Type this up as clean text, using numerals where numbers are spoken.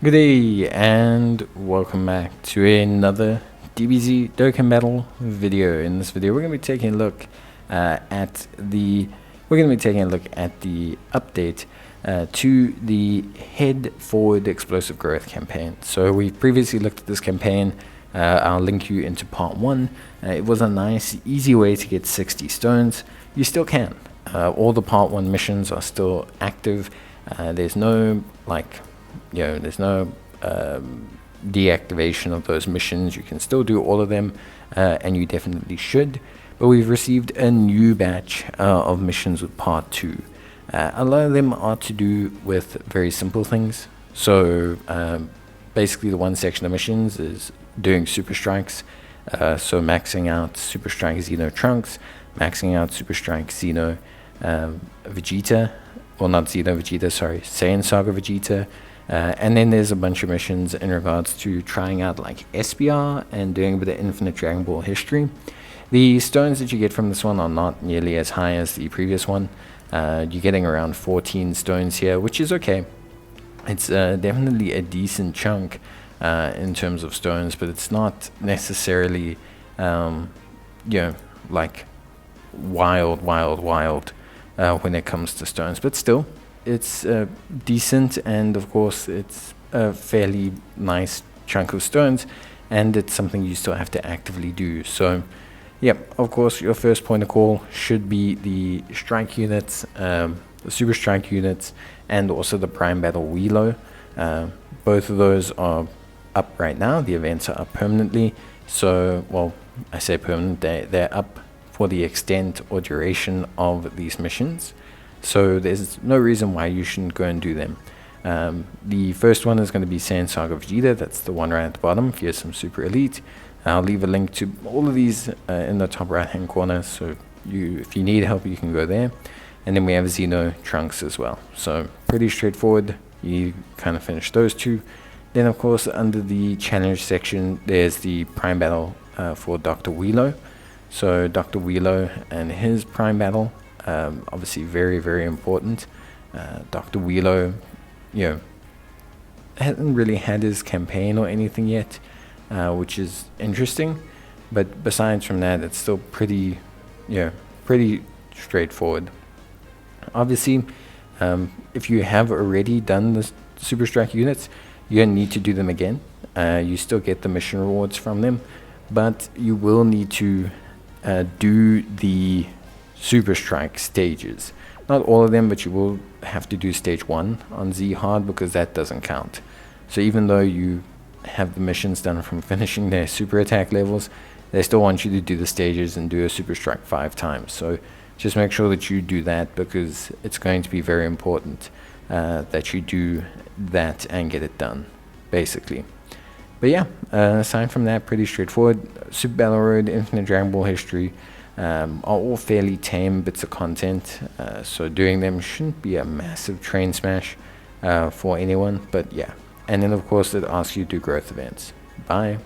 Good day and welcome back to another DBZ Dokkan Battle video. In this video, we're going to be taking a look at the update to the Head Forward Explosive Growth campaign. So we previously looked at this campaign. I'll link you into part 1. It was a nice, easy way to get 60 stones. You still can. All the part 1 missions are still active. There's no there's no deactivation of those missions. You can still do all of them, and you definitely should. But we've received a new batch of missions with part 2. A lot of them are to do with very simple things. So basically the one section of missions is doing super strikes, so maxing out super strike Xeno Trunks, maxing out super strike Xeno Vegeta, well, not Xeno Vegeta, sorry, Saiyan Saga Vegeta. And then there's a bunch of missions in regards to trying out like SBR and doing a bit of Infinite Dragon Ball history. The stones that you get from this one are not nearly as high as the previous one. You're getting around 14 stones here, which is okay. It's definitely a decent chunk in terms of stones, but it's not necessarily like wild when it comes to stones, but still it's decent, and of course it's a fairly nice chunk of stones, and it's something you still have to actively do. So yep, of course your first point of call should be the strike units, the super strike units, and also the prime battle Wheelo. Both of those are up right now. The events are up permanently, so, well, I say permanent, they're up for the extent or duration of these missions, so there's no reason why you shouldn't go and do them. The first one is going to be Saiyan Saga Vegeta. That's the one right at the bottom if you're some super elite. I'll leave a link to all of these in the top right hand corner, so if you need help you can go there. And then we have Xeno Trunks as well, so pretty straightforward. You kind of finish those two. Then of course under the challenge section there's the prime battle for Dr. Wheelo. So Dr. Wheelo and his prime battle, obviously very important. Dr. Wheelo, hasn't really had his campaign or anything yet, which is interesting. But besides from that, it's still pretty straightforward. Obviously, if you have already done the super strike units, you don't need to do them again. You still get the mission rewards from them, but you will need to do the super strike stages. Not all of them, but you will have to do stage 1 on Z hard, because that doesn't count. So even though you have the missions done from finishing their super attack levels, they still want you to do the stages and do a super strike 5 times. So just make sure that you do that, because it's going to be very important that you do that and get it done, basically. But yeah, aside from that, pretty straightforward. Super Battle Road, Infinite Dragon Ball history are all fairly tame bits of content, so doing them shouldn't be a massive train smash for anyone. But yeah, and then of course it asks you to do growth events. Bye.